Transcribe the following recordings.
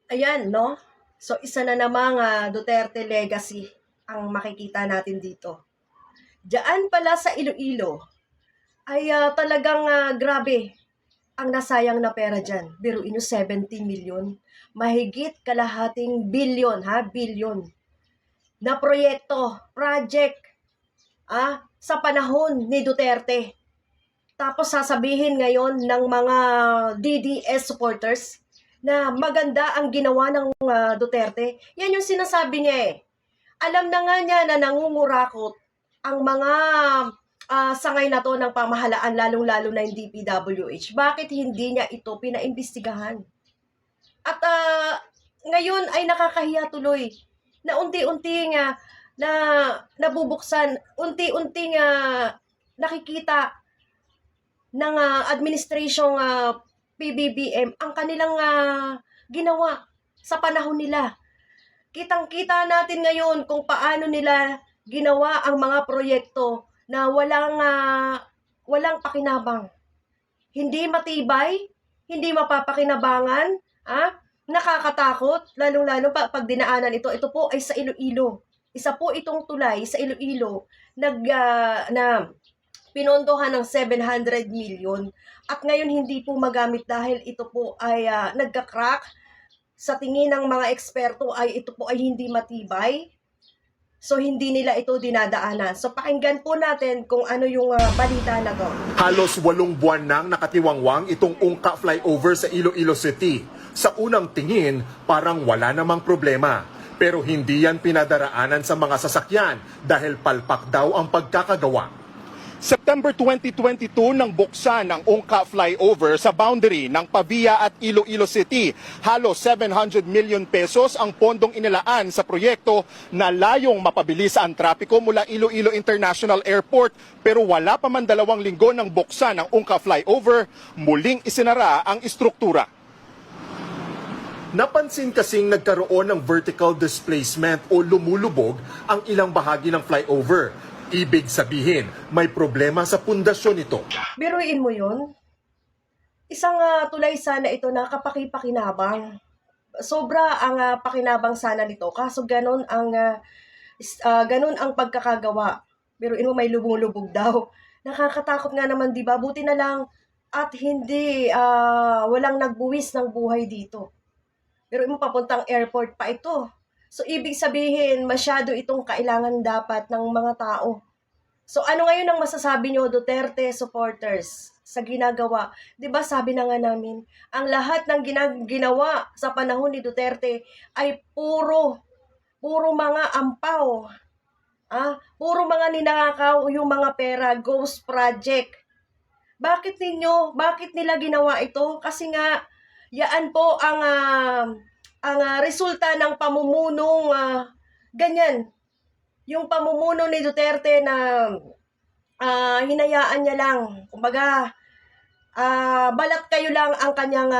Ayan, no? So, isa na namang Duterte legacy ang makikita natin dito. Diyan pala sa Iloilo ay talagang grabe ang nasayang na pera dyan. Biruin nyo, 70 million. Mahigit kalahating bilyon, bilyon na proyekto, project, sa panahon ni Duterte. Tapos sasabihin ngayon ng mga DDS supporters na maganda ang ginawa ng Duterte. Yan yung sinasabi niya eh. Alam na nga niya na nangungurakot ang mga sangay na to ng pamahalaan, lalong-lalo na yung DPWH. Bakit hindi niya ito pinaimbestigahan? At ngayon ay nakakahiya tuloy na unti-unti nga na nabubuksan, unti-unti nga nakikita ng administrasyong PBBM ang kanilang ginawa sa panahon nila. Kitang-kita natin ngayon kung paano nila ginawa ang mga proyekto na walang pakinabang. Hindi matibay, hindi mapapakinabangan, nakakatakot, lalong-lalo pag dinaanan ito. Ito po ay sa Iloilo. Isa po itong tulay sa Iloilo na pinondohan ng 700 million at ngayon hindi po magamit dahil ito po ay nagka-crack. Sa tingin ng mga eksperto ay ito po ay hindi matibay. So hindi nila ito dinadaanan. So pakinggan po natin kung ano yung balita na to. Halos 8 buwan nang nakatiwangwang itong Ungka flyover sa Iloilo City. Sa unang tingin, parang wala namang problema. Pero hindi yan pinadaraanan sa mga sasakyan dahil palpak daw ang pagkakagawa. September 2022 nang buksan ang Ungka flyover sa boundary ng Pavia at Iloilo City. Halos 700 million pesos ang pondong inilaan sa proyekto na layong mapabilis ang trapiko mula Iloilo International Airport. Pero wala pa man 2 linggo nang buksan ang Ungka flyover, muling isinara ang istruktura. Napansin kasing nagkaroon ng vertical displacement o lumulubog ang ilang bahagi ng flyover. Ibig sabihin, may problema sa pundasyon nito. Biruin mo yun? Isang tulay sana ito na kapaki-pakinabang. Sobra ang pakinabang sana nito. Kaso ganun ang pagkakagawa. Biruin mo, may lubong-lubog daw. Nakakatakot nga naman, di ba? Buti na lang at hindi walang nagbuwis ng buhay dito. Biruin mo, papuntang airport pa ito. So, ibig sabihin, masyado itong kailangan dapat ng mga tao. So, ano ngayon ang masasabi nyo, Duterte supporters, sa ginagawa? Diba sabi na nga namin, ang lahat ng ginawa sa panahon ni Duterte ay puro mga ampaw. Puro mga ninakaw yung mga pera, ghost project. Bakit nila ginawa ito? Kasi nga, yaan po ang resulta ng pamumunong ganyan. Yung pamumuno ni Duterte na hinayaan niya lang. Kumbaga, balat kayo lang ang kanyang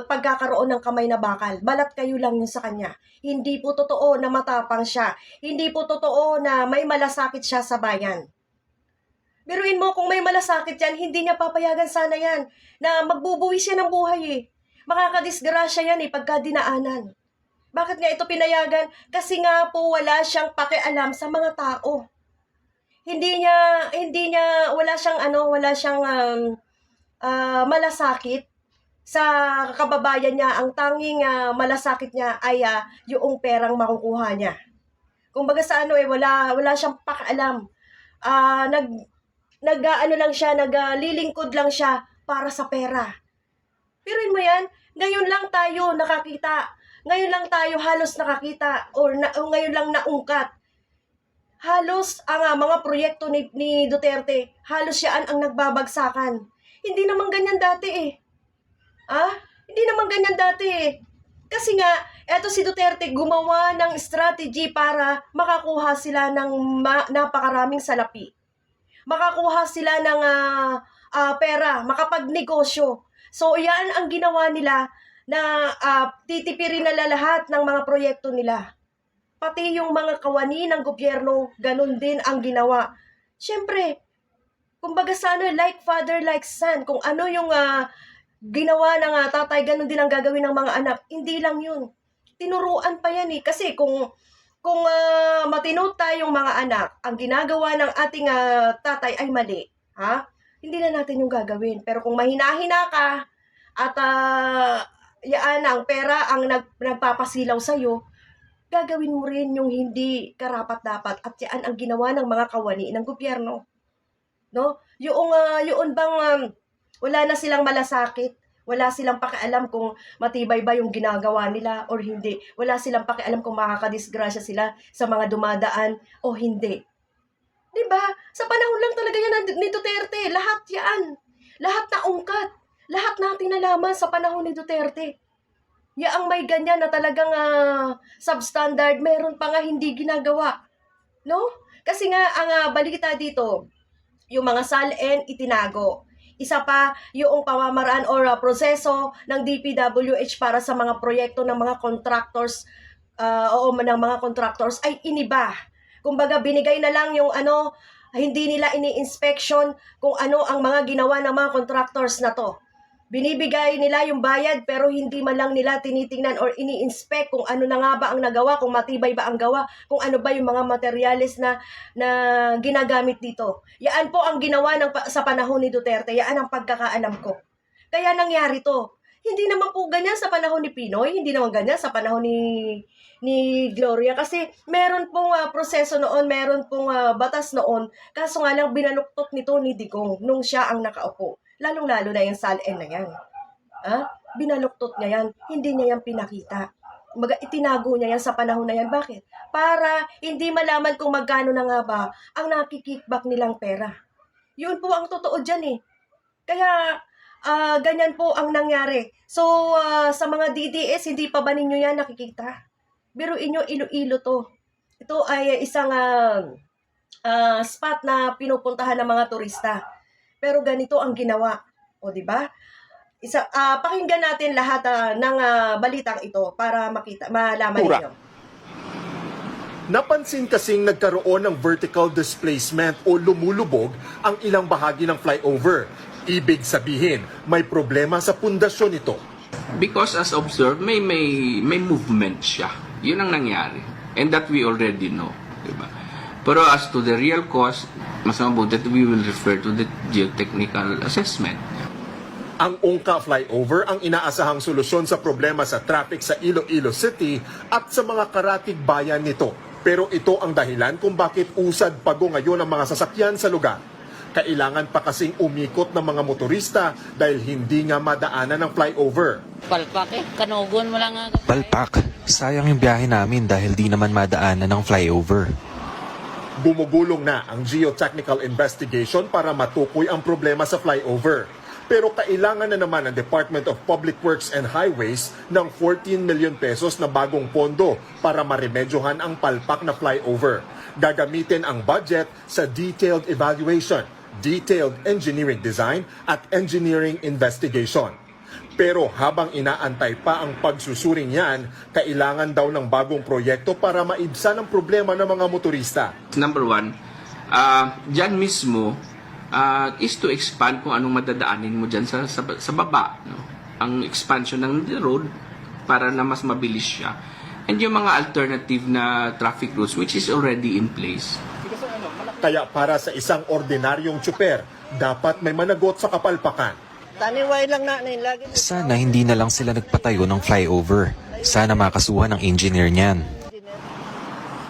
pagkakaroon ng kamay na bakal. Balat kayo lang yun sa kanya. Hindi po totoo na matapang siya. Hindi po totoo na may malasakit siya sa bayan. Biruin mo, kung may malasakit yan, hindi niya papayagan sana yan na magbubuwi siya ng buhay eh. Makakadisgrasya yan pagka dinaanan. Bakit nga ito pinayagan? Kasi nga po wala siyang pakialam sa mga tao. Wala siyang malasakit sa kababayan niya. Ang tanging malasakit niya ay yung perang makukuha niya. Kumbaga sa wala siyang pakialam. Naglilingkod lang siya para sa pera. Piruin mo yan, ngayon lang tayo nakakita. Ngayon lang tayo halos nakakita o ngayon lang naungkat. Halos ang mga proyekto ni Duterte, halos siyaan ang nagbabagsakan. Hindi naman ganyan dati eh. Hindi naman ganyan dati eh. Kasi nga, eto si Duterte gumawa ng strategy para makakuha sila ng napakaraming salapi. Makakuha sila ng pera, makapagnegosyo. So, yan ang ginawa nila na titipirin nila lahat ng mga proyekto nila. Pati yung mga kawani ng gobyerno, ganun din ang ginawa. Siyempre, kumbaga sa like father, like son, kung ano yung ginawa ng tatay, ganun din ang gagawin ng mga anak. Hindi lang yun. Tinuruan pa yan eh. Kasi kung matino tayong mga anak, ang ginagawa ng ating tatay ay mali, ha? Hindi na natin yung gagawin. Pero kung mahina-hina ka at yaan ang pera ang nagpapasilaw sa'yo, gagawin mo rin yung hindi karapat-dapat at yan ang ginawa ng mga kawani ng gobyerno. No? Yung bang wala na silang malasakit, wala silang pakialam kung matibay ba yung ginagawa nila or hindi. Wala silang pakialam kung makakadisgrasya sila sa mga dumadaan o hindi. 'Di ba? Sa panahon lang talaga yan ni Duterte, lahat yan. Lahat na ungkat. Lahat natin nalaman sa panahon ni Duterte. Yaang may ganyan na talagang substandard, meron pa nga hindi ginagawa. No? Kasi nga, ang balita dito, yung mga SALN itinago. Isa pa, yung pamamaraan or proseso ng DPWH para sa mga proyekto ng mga contractors, ng mga contractors ay iniba. Kumbaga, binigay na lang yung hindi nila ini-inspection kung ano ang mga ginawa ng mga contractors na to. Binibigay nila yung bayad pero hindi man lang nila tinitingnan or ini-inspect kung ano na nga ba ang nagawa, kung matibay ba ang gawa, kung ano ba yung mga materyales na ginagamit dito. Yan po ang ginawa sa panahon ni Duterte. Yan ang pagkakaalam ko. Kaya nangyari to. Hindi naman po ganyan sa panahon ni Pinoy, hindi naman ganyan sa panahon ni Gloria kasi meron pong proseso noon, meron pong batas noon, kaso nga lang binaluktot nito ni Digong nung siya ang nakaupo. Lalong-lalo na yung SALN na yan. Binaluktot niya yan. Hindi niya yan pinakita. Itinago niya yan sa panahon na yan. Bakit? Para hindi malaman kung magkano na nga ba ang nakikickback nilang pera. Yun po ang totoo dyan eh. Kaya, ganyan po ang nangyari. So, sa mga DDS, hindi pa ba ninyo yan nakikita? Biruin nyo, Iloilo to. Ito ay isang spot na pinupuntahan ng mga turista. Pero ganito ang ginawa. O, di ba? Pakinggan natin lahat ng balitang ito para malaman niyo. Napansin kasing nagkaroon ng vertical displacement o lumulubog ang ilang bahagi ng flyover. Ibig sabihin, may problema sa pundasyon nito. Because as observed, may movement siya. Yun ang nangyari. And that we already know. Diba? Pero as to the real cause, mas mabuti that we will refer to the geotechnical assessment. Ang Ungka flyover ang inaasahang solusyon sa problema sa traffic sa Iloilo City at sa mga karatig bayan nito. Pero ito ang dahilan kung bakit usad pago ngayon ang mga sasakyan sa lugar. Kailangan pa kasing umikot ng mga motorista dahil hindi nga madaanan ng flyover. Palpak kanugon mo lang nga. Palpak, sayang yung biyahe namin dahil di naman madaanan ng flyover. Bumugulong na ang geotechnical investigation para matukoy ang problema sa flyover. Pero kailangan na naman ng Department of Public Works and Highways ng 14 million pesos na bagong pondo para maremedyohan ang palpak na flyover. Gagamitin ang budget sa detailed evaluation, detailed engineering design at engineering investigation. Pero habang inaantay pa ang pagsusuring yan, kailangan daw ng bagong proyekto para maibsan ang problema ng mga motorista. Number one, dyan mismo is to expand kung anong madadaanin mo dyan sa baba. No? Ang expansion ng the road para na mas mabilis siya. And yung mga alternative na traffic routes which is already in place. Kaya para sa isang ordinaryong tsuper, dapat may managot sa kapalpakan. Taniway lang na lagi. Sana hindi na lang sila nagpatayo ng flyover. Sana makasuhan ng engineer niyan.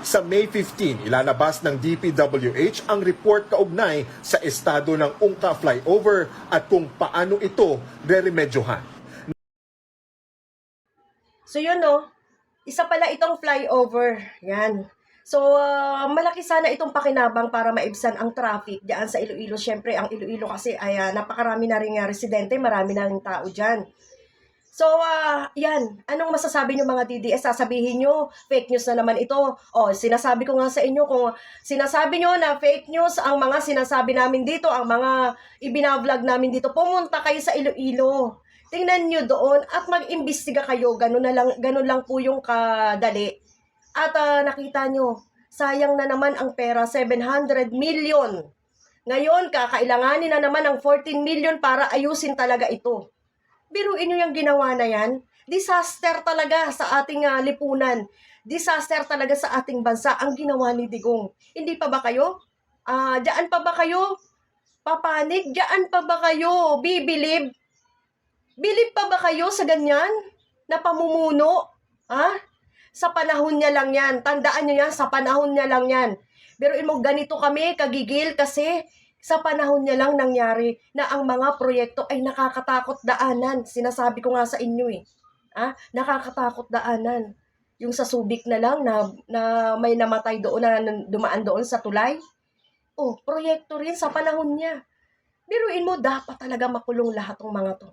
Sa May 15, ilalabas ng DPWH ang report kaugnay sa estado ng Ungka flyover at kung paano ito re-remedyohan. So yun isa pala itong flyover. Yan. So, malaki sana itong pakinabang para maibsan ang traffic diyan sa Iloilo. Siyempre, ang Iloilo kasi ay napakarami na rin residente, marami na rin tao dyan. So, yan. Anong masasabi nyo mga DDS? Sasabihin nyo, fake news na naman ito. Sinasabi ko nga sa inyo, kung sinasabi nyo na fake news ang mga sinasabi namin dito, ang mga ibinavlog namin dito, pumunta kayo sa Iloilo. Tingnan nyo doon at mag-imbestiga kayo. Ganun lang po yung kadali. At nakita nyo, sayang na naman ang pera, 700 million. Ngayon, kakailanganin na naman ang 14 million para ayusin talaga ito. Biruin nyo yung ginawa na yan. Disaster talaga sa ating lipunan. Disaster talaga sa ating bansa ang ginawa ni Digong. Hindi pa ba kayo? Diyan pa ba kayo? Papanig? Diyan pa ba kayo? Bibilib? Bilib pa ba kayo sa ganyan? Na pamumuno? Ha? Sa panahon niya lang yan. Tandaan nyo yan, sa panahon niya lang yan. Biruin mo, ganito kami kagigil kasi sa panahon niya lang nangyari na ang mga proyekto ay nakakatakot daanan. Sinasabi ko nga sa inyo nakakatakot daanan. Yung sa Subic na lang na may namatay doon na dumaan doon sa tulay. Oh, proyekto rin sa panahon niya. Biruin mo, dapat talaga makulong lahat ng mga to.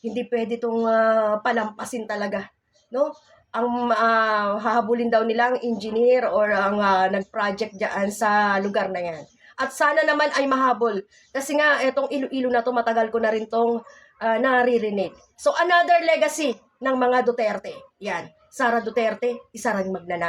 Hindi pwede itong palampasin talaga. No? Ang hahabulin daw nila ang engineer or ang nag-project dyan sa lugar na yan. At sana naman ay mahabol. Kasi nga, etong Iloilo na to, matagal ko na rin tong naririnig. So, another legacy ng mga Duterte. Yan. Sara Duterte, isa rin magnanakaw.